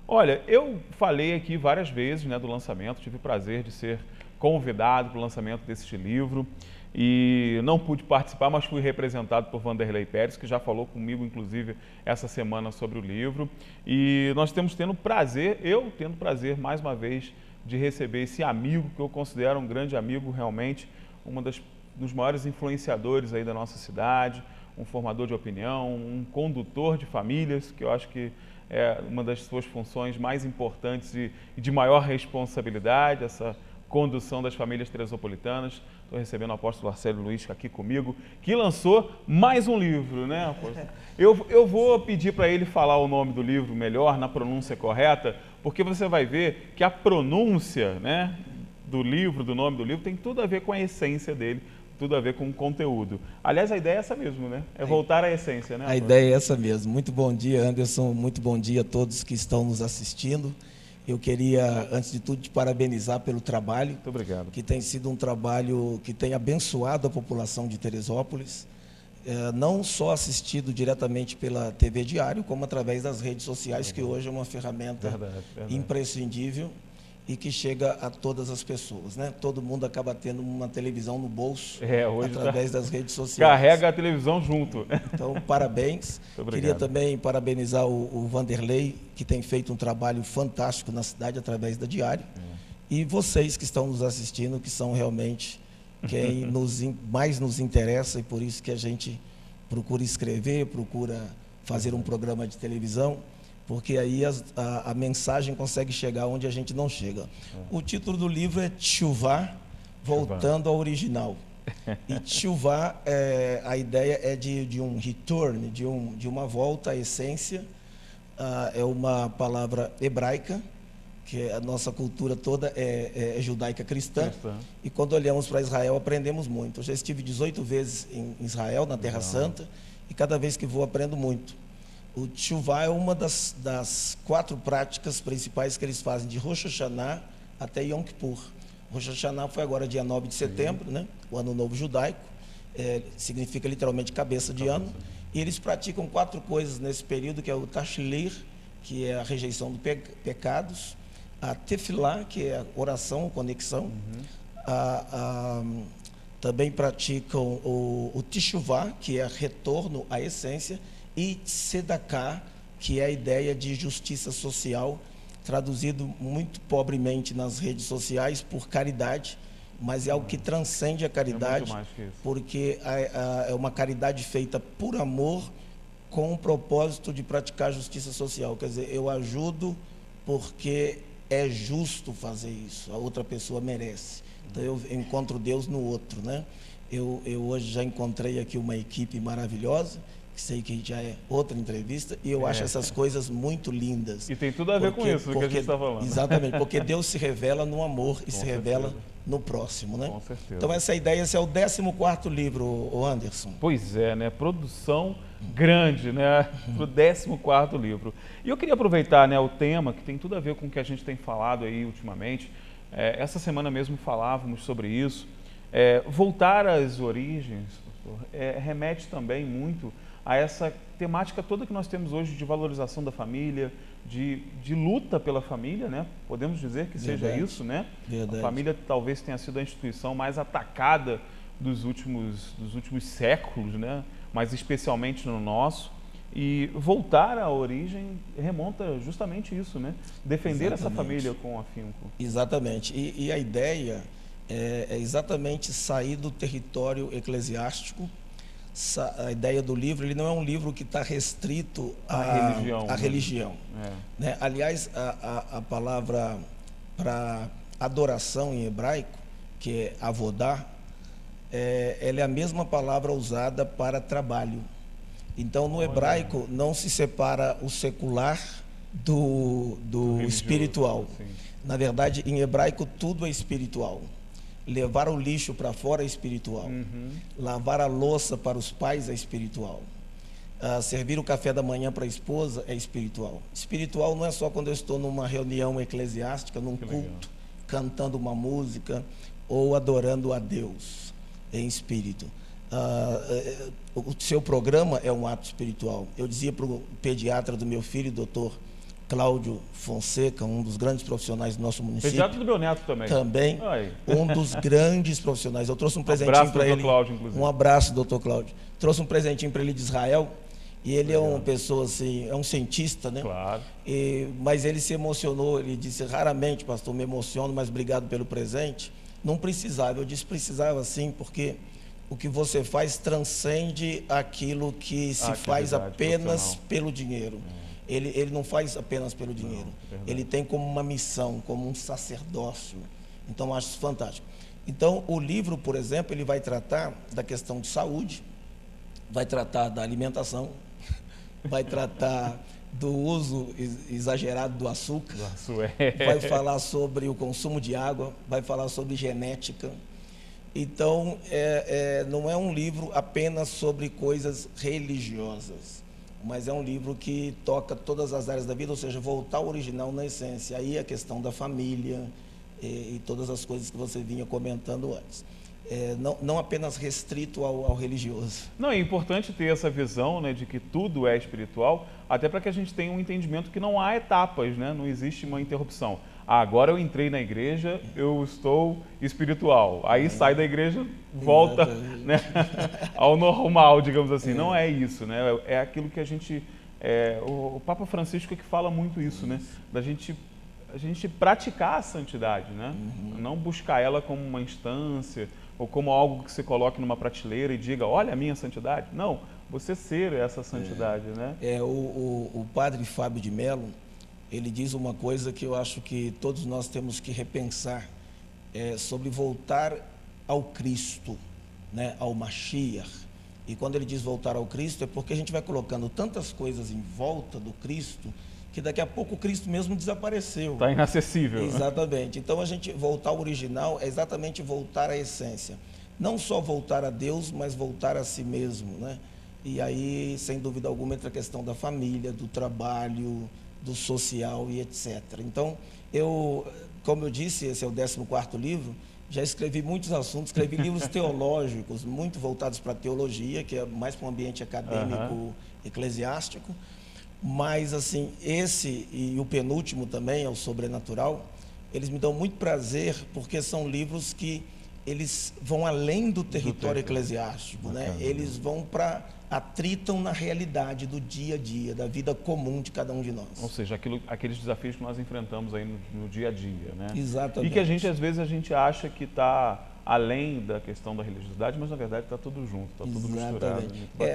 Olha, eu falei aqui várias vezes, né, do lançamento, tive o prazer de ser convidado para o lançamento deste livro e não pude participar, mas fui representado por Vanderlei Pérez, que já falou comigo, inclusive, essa semana sobre o livro. E nós tendo prazer, eu tendo prazer, mais uma vez, de receber esse amigo, que eu considero um grande amigo, realmente, dos maiores influenciadores aí da nossa cidade, um formador de opinião, um condutor de famílias, que eu acho que é uma das suas funções mais importantes e de maior responsabilidade, essa condução das famílias teresopolitanas. Estou recebendo o apóstolo Arcélio Luiz aqui comigo, que lançou mais um livro, né, apóstolo? Eu vou pedir para ele falar o nome do livro melhor, na pronúncia correta, porque você vai ver que a pronúncia, né, do livro, do nome do livro, tem tudo a ver com a essência dele, tudo a ver com o conteúdo. Aliás, a ideia é essa mesmo, né? É voltar à essência, né? A ideia é essa mesmo. Muito bom dia, Anderson. Muito bom dia a todos que estão nos assistindo. Eu queria, antes de tudo, te parabenizar pelo trabalho. Muito obrigado. Que tem sido um trabalho que tem abençoado a população de Teresópolis, não só assistido diretamente pela TV Diário, como através das redes sociais, que hoje é uma ferramenta imprescindível e que chega a todas as pessoas, né? Todo mundo acaba tendo uma televisão no bolso hoje através das redes sociais. Carrega a televisão junto. Então, parabéns. Queria também parabenizar o Vanderlei, que tem feito um trabalho fantástico na cidade através da Diário. E vocês que estão nos assistindo, que são realmente quem mais nos interessa, e por isso que a gente procura escrever, procura fazer um programa de televisão, porque aí a mensagem consegue chegar onde a gente não chega. O título do livro é Tchuvá, voltando ao original. E Tchuvá, a ideia é de um return, de uma volta à essência. É uma palavra hebraica, que a nossa cultura toda é judaica cristã. E quando olhamos para Israel, aprendemos muito. Eu já estive 18 vezes em Israel, na Terra Santa, e cada vez que vou aprendo muito. O Tchuvá é uma das 4 práticas principais que eles fazem, de Rosh Hashanah até Yom Kippur. Rosh Hashanah foi agora dia 9 de setembro, né? O Ano Novo Judaico, significa literalmente cabeça de ano. E eles praticam 4 coisas nesse período, que é o Tashlir, que é a rejeição dos pecados, a Tefilá, que é a oração, conexão, também praticam o Teshuvá, que é retorno à essência, e Tzedakah, que é a ideia de justiça social, traduzido muito pobremente nas redes sociais por caridade, mas é algo que transcende a caridade, porque é uma caridade feita por amor, com o propósito de praticar justiça social. Quer dizer, eu ajudo porque é justo fazer isso, a outra pessoa merece. Então eu encontro Deus no outro, né? Eu hoje já encontrei aqui uma equipe maravilhosa, que sei que já é outra entrevista, e eu acho essas coisas muito lindas. E tem tudo a ver com isso que a gente está falando. Exatamente, porque Deus se revela no amor e se revela no próximo, né? Com certeza. Então essa ideia, esse é o 14º livro, o Anderson. Pois é, né? Produção grande, né? Para o 14º livro. E eu queria aproveitar, né, o tema, que tem tudo a ver com o que a gente tem falado aí ultimamente. Essa semana mesmo falávamos sobre isso. Voltar às origens, pastor, remete também muito a essa temática toda que nós temos hoje de valorização da família, de luta pela família, né? Podemos dizer que seja isso, né? Verdade. A família talvez tenha sido a instituição mais atacada dos últimos séculos, né? Mas especialmente no nosso. E voltar à origem remonta justamente isso, né? Defender essa família com afinco. Exatamente. E a ideia é exatamente sair do território eclesiástico. A ideia do livro, ele não é um livro que está restrito à religião. Né? Aliás, a palavra para adoração em hebraico, que é avodá, ela é a mesma palavra usada para trabalho. Então, no hebraico, não se separa o secular do espiritual. Sim. Na verdade, em hebraico, tudo é espiritual. Levar o lixo para fora é espiritual. Lavar a louça para os pais é espiritual. Servir o café da manhã para a esposa é espiritual. Espiritual não é só quando eu estou numa reunião eclesiástica, num culto, cantando uma música ou adorando a Deus em espírito. O seu programa é um ato espiritual. Eu dizia para o pediatra do meu filho, doutor Cláudio Fonseca, um dos grandes profissionais do nosso município. Pediatra do meu neto também. Também, um dos grandes profissionais. Eu trouxe um presentinho para ele. Cláudio, inclusive. Um abraço, doutor Cláudio. Trouxe um presentinho para ele de Israel. E ele é uma pessoa assim, é um cientista, né? Claro. Mas ele se emocionou, ele disse, raramente, pastor, me emociono, mas obrigado pelo presente. Não precisava, eu disse, precisava sim, porque o que você faz transcende aquilo que se faz apenas pelo dinheiro. Ele não faz apenas pelo dinheiro. Ele tem como uma missão, como um sacerdócio. Então, eu acho isso fantástico. Então, o livro, por exemplo, ele vai tratar da questão de saúde, vai tratar da alimentação, vai tratar do uso exagerado do açúcar, vai falar sobre o consumo de água, vai falar sobre genética. Então, não é um livro apenas sobre coisas religiosas, mas é um livro que toca todas as áreas da vida, ou seja, voltar ao original na essência. Aí a questão da família e todas as coisas que você vinha comentando antes. Não apenas restrito ao religioso. Não, é importante ter essa visão, né, de que tudo é espiritual, até para que a gente tenha um entendimento que não há etapas, né, não existe uma interrupção. Agora eu entrei na igreja, eu estou espiritual. Aí sai da igreja, volta, né, ao normal, digamos assim. Não é isso, né? É aquilo que a gente... o Papa Francisco é que fala muito isso, né? Da gente praticar a santidade, né? Não buscar ela como uma instância ou como algo que você coloque numa prateleira e diga, olha a minha santidade. Não, você ser essa santidade, né? O padre Fábio de Mello, ele diz uma coisa que eu acho que todos nós temos que repensar, sobre voltar ao Cristo, né? Ao Mashiach. E quando ele diz voltar ao Cristo, é porque a gente vai colocando tantas coisas em volta do Cristo, que daqui a pouco o Cristo mesmo desapareceu. Está inacessível. Exatamente. Então, a gente voltar ao original é exatamente voltar à essência. Não só voltar a Deus, mas voltar a si mesmo, né? E aí, sem dúvida alguma, entra a questão da família, do trabalho, do social e etc. Então, como eu disse, esse é o 14º livro, já escrevi muitos assuntos, escrevi livros teológicos, muito voltados para a teologia, que é mais para um ambiente acadêmico, eclesiástico. Mas, assim, esse e o penúltimo também, é o Sobrenatural, eles me dão muito prazer, porque são livros que eles vão além do território eclesiástico, né? Eles vão atritam na realidade do dia a dia, da vida comum de cada um de nós. Ou seja, aqueles desafios que nós enfrentamos aí no dia a dia, né? Exatamente. E que às vezes a gente acha que está além da questão da religiosidade, mas na verdade está tudo junto, está tudo misturado.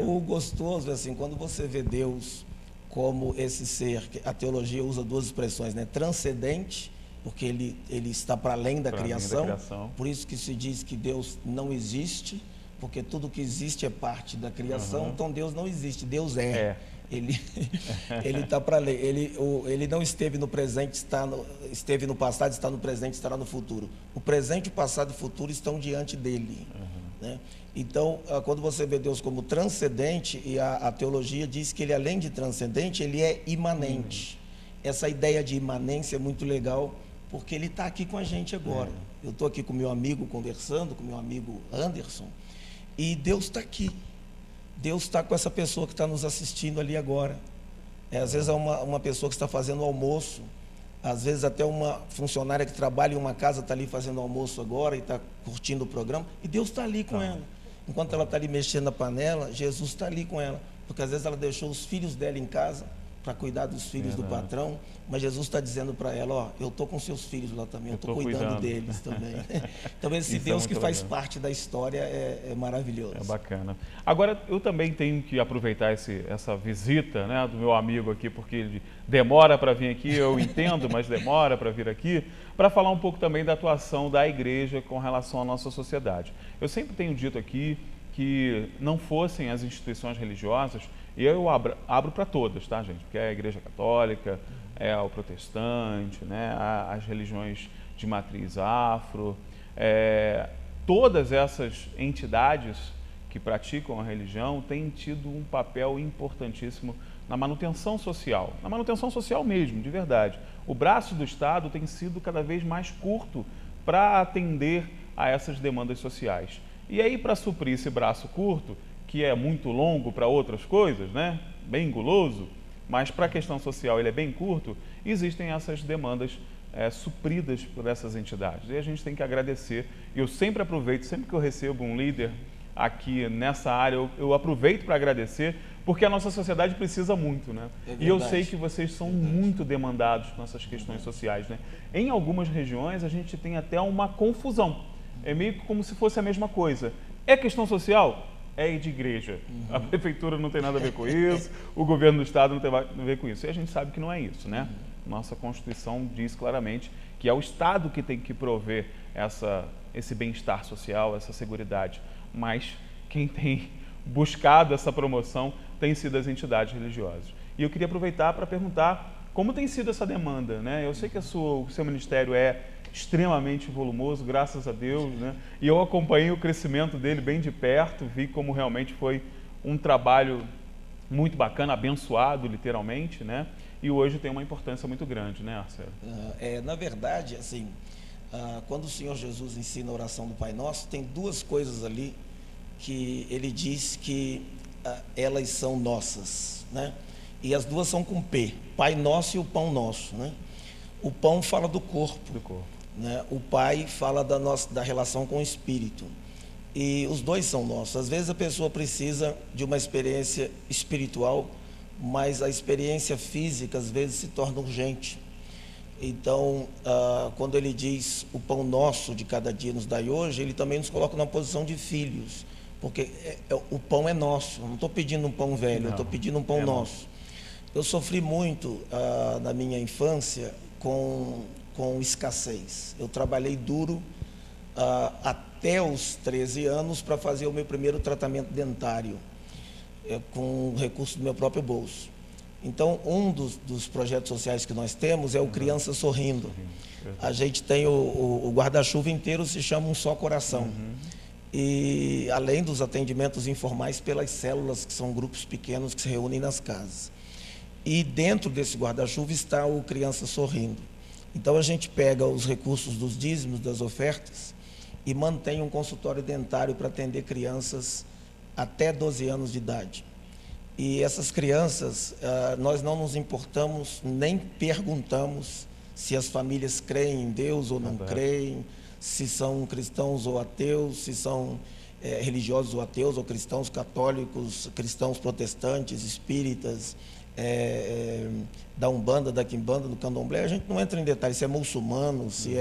O gostoso, assim, quando você vê Deus como esse ser, a teologia usa duas expressões, né? Transcendente, porque ele está para além da criação, por isso que se diz que Deus não existe, porque tudo que existe é parte da criação, então Deus não existe, Deus é. Ele está para além, ele não esteve no presente, esteve no passado, está no presente, estará no futuro. O presente, o passado e o futuro estão diante dele, né? Então, quando você vê Deus como transcendente, e a teologia diz que ele, além de transcendente, ele é imanente. Essa ideia de imanência é muito legal, porque ele está aqui com a gente agora. Eu estou aqui com meu amigo conversando, com meu amigo Anderson, e Deus está aqui. Deus está com essa pessoa que está nos assistindo ali agora. Às vezes é uma pessoa que está fazendo almoço, às vezes até uma funcionária que trabalha em uma casa está ali fazendo almoço agora e está curtindo o programa, e Deus está ali com ela. Enquanto ela está ali mexendo na panela, Jesus está ali com ela, porque às vezes ela deixou os filhos dela em casa para cuidar dos filhos do patrão, mas Jesus está dizendo para ela, eu estou com seus filhos lá também, eu estou cuidando deles também. Então esse Deus que faz parte da história é maravilhoso. É bacana. Agora, eu também tenho que aproveitar essa visita, né, do meu amigo aqui, porque ele demora para vir aqui, eu entendo, mas demora para vir aqui, para falar um pouco também da atuação da igreja com relação à nossa sociedade. Eu sempre tenho dito aqui que não fossem as instituições religiosas, e eu abro para todas, tá, gente? Porque é a Igreja Católica, é o protestante, né? As religiões de matriz afro, todas essas entidades que praticam a religião têm tido um papel importantíssimo na manutenção social mesmo, de verdade. O braço do Estado tem sido cada vez mais curto para atender a essas demandas sociais. E aí, para suprir esse braço curto, que é muito longo para outras coisas, né? Bem guloso, mas para a questão social ele é bem curto, existem essas demandas supridas por essas entidades. E a gente tem que agradecer. Eu sempre aproveito, sempre que eu recebo um líder aqui nessa área, eu aproveito para agradecer, porque a nossa sociedade precisa muito, né? E eu sei que vocês são muito demandados com essas questões sociais, né? Em algumas regiões a gente tem até uma confusão. É meio que como se fosse a mesma coisa. É questão social? É de igreja. A prefeitura não tem nada a ver com isso, o governo do estado não tem nada a ver com isso. E a gente sabe que não é isso, né? Nossa Constituição diz claramente que é o Estado que tem que prover esse bem-estar social, essa seguridade. Mas quem tem buscado essa promoção tem sido as entidades religiosas. E eu queria aproveitar para perguntar como tem sido essa demanda, né? Eu sei que o seu ministério é extremamente volumoso, graças a Deus, né? E eu acompanhei o crescimento dele bem de perto, vi como realmente foi um trabalho muito bacana, abençoado, literalmente, né? E hoje tem uma importância muito grande, né, Arcelo? Na verdade, assim, quando o Senhor Jesus ensina a oração do Pai Nosso, tem duas coisas ali que ele diz que elas são nossas, né? E as duas são com P, Pai Nosso e o Pão Nosso, né? O pão fala do corpo, né? O Pai fala da relação com o Espírito. E os dois são nossos. Às vezes a pessoa precisa de uma experiência espiritual, mas a experiência física às vezes se torna urgente. Então, quando ele diz o pão nosso de cada dia nos dai hoje, ele também nos coloca numa posição de filhos, porque o pão é nosso. Eu não estou pedindo um pão velho, eu estou pedindo um pão nosso. Eu sofri muito na minha infância com escassez. Eu trabalhei duro até os 13 anos para fazer o meu primeiro tratamento dentário, com recurso do meu próprio bolso. Então, um dos projetos sociais que nós temos é o Criança Sorrindo. A gente tem o guarda-chuva inteiro, se chama Um Só Coração. E além dos atendimentos informais pelas células, que são grupos pequenos que se reúnem nas casas. E dentro desse guarda-chuva está o Criança Sorrindo. Então a gente pega os recursos dos dízimos, das ofertas, e mantém um consultório dentário para atender crianças até 12 anos de idade. E essas crianças, nós não nos importamos, nem perguntamos se as famílias creem em Deus ou não creem, se são cristãos ou ateus, se são religiosos ou ateus, ou cristãos católicos, cristãos protestantes, espíritas, da Umbanda, da Quimbanda, do Candomblé. A gente não entra em detalhes se é muçulmano, se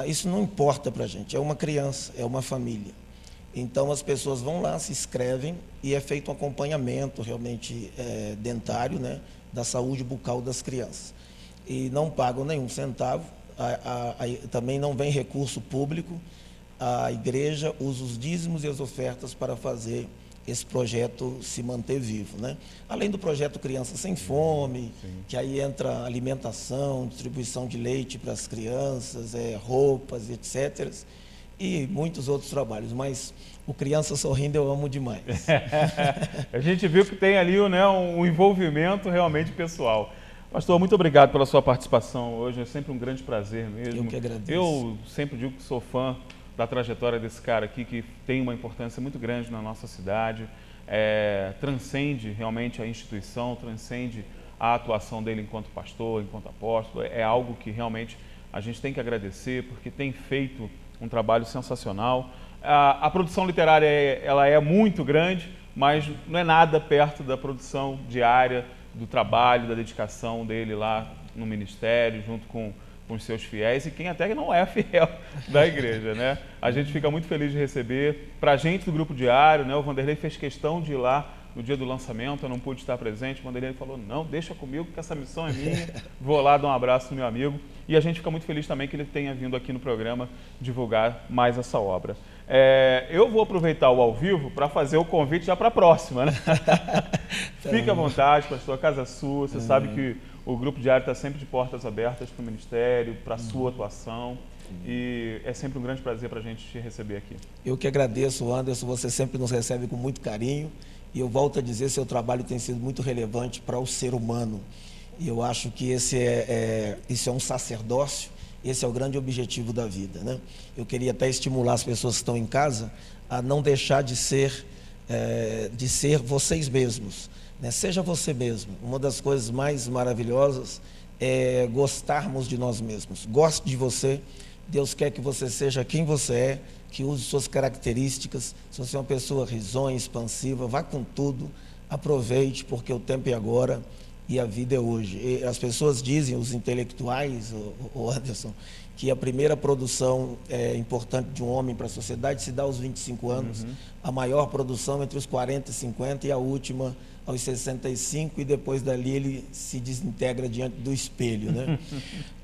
isso não importa para a gente, é uma criança, é uma família. Então as pessoas vão lá, se inscrevem e é feito um acompanhamento realmente dentário, né, da saúde bucal das crianças. E não pagam nenhum centavo, também não vem recurso público, a igreja usa os dízimos e as ofertas para fazer esse projeto se manter vivo, né? Além do projeto Criança Sem Fome, que aí entra alimentação, distribuição de leite para as crianças, roupas, etc., e muitos outros trabalhos, mas o Criança Sorrindo eu amo demais. A gente viu que tem ali, né, um envolvimento realmente pessoal. Pastor, muito obrigado pela sua participação hoje, é sempre um grande prazer mesmo. Eu que agradeço. Eu sempre digo que sou fã da trajetória desse cara aqui, que tem uma importância muito grande na nossa cidade, transcende realmente a instituição, transcende a atuação dele enquanto pastor, enquanto apóstolo, é algo que realmente a gente tem que agradecer, porque tem feito um trabalho sensacional. A produção literária ela é muito grande, mas não é nada perto da produção diária, do trabalho, da dedicação dele lá no ministério, junto com os seus fiéis e quem até não é fiel da igreja, né? A gente fica muito feliz de receber. Para a gente do Grupo Diário, né? O Vanderlei fez questão de ir lá no dia do lançamento, eu não pude estar presente. O Vanderlei falou, não, deixa comigo que essa missão é minha. Vou lá dar um abraço no meu amigo. E a gente fica muito feliz também que ele tenha vindo aqui no programa divulgar mais essa obra. Eu vou aproveitar o ao vivo para fazer o convite já para a próxima, né? Fique à vontade, pastor, a casa é sua. Você sabe que o Grupo Diário está sempre de portas abertas para o ministério, para a sua atuação. E é sempre um grande prazer para a gente te receber aqui. Eu que agradeço, Anderson. Você sempre nos recebe com muito carinho. E eu volto a dizer, seu trabalho tem sido muito relevante para o ser humano. E eu acho que isso é um sacerdócio. Esse é o grande objetivo da vida, né? Eu queria até estimular as pessoas que estão em casa a não deixar de ser vocês mesmos, né? Seja você mesmo. Uma das coisas mais maravilhosas é gostarmos de nós mesmos. Goste de você. Deus quer que você seja quem você é, que use suas características. Se você é uma pessoa risonha, expansiva, vá com tudo, aproveite, porque o tempo é agora e a vida é hoje. E as pessoas dizem, os intelectuais, o Anderson, que a primeira produção importante de um homem para a sociedade se dá aos 25 anos, a maior produção entre os 40 e 50 e a última aos 65, e depois dali ele se desintegra diante do espelho, né?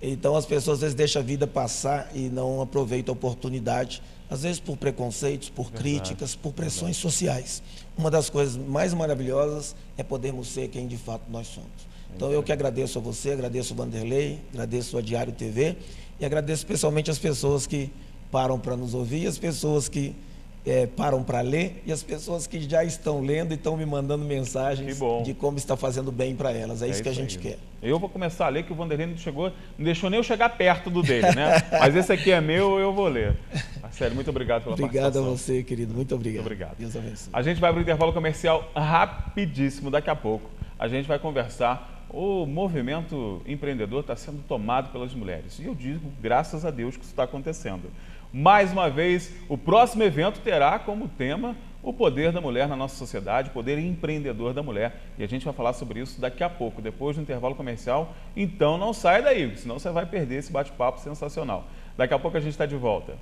Então as pessoas às vezes deixam a vida passar e não aproveitam a oportunidade, às vezes por preconceitos, por críticas, por pressões sociais. Uma das coisas mais maravilhosas é podermos ser quem de fato nós somos. Então eu que agradeço a você, agradeço o Vanderlei, agradeço a Diário TV e agradeço especialmente as pessoas que param para nos ouvir, as pessoas que param para ler e as pessoas que já estão lendo e estão me mandando mensagens de como está fazendo bem para elas. É isso que a gente quer. Eu vou começar a ler, que o Vanderlei não deixou nem eu chegar perto do dele, né? Mas esse aqui é meu, eu vou ler. Marcelo, muito obrigado pela participação. Obrigado a você, querido. Muito obrigado. Muito obrigado. Deus abençoe. A gente vai para o intervalo comercial rapidíssimo. Daqui a pouco a gente vai conversar. O movimento empreendedor está sendo tomado pelas mulheres. E eu digo, graças a Deus, que isso está acontecendo. Mais uma vez, o próximo evento terá como tema o poder da mulher na nossa sociedade, o poder empreendedor da mulher. E a gente vai falar sobre isso daqui a pouco, depois do intervalo comercial. Então não sai daí, senão você vai perder esse bate-papo sensacional. Daqui a pouco a gente está de volta.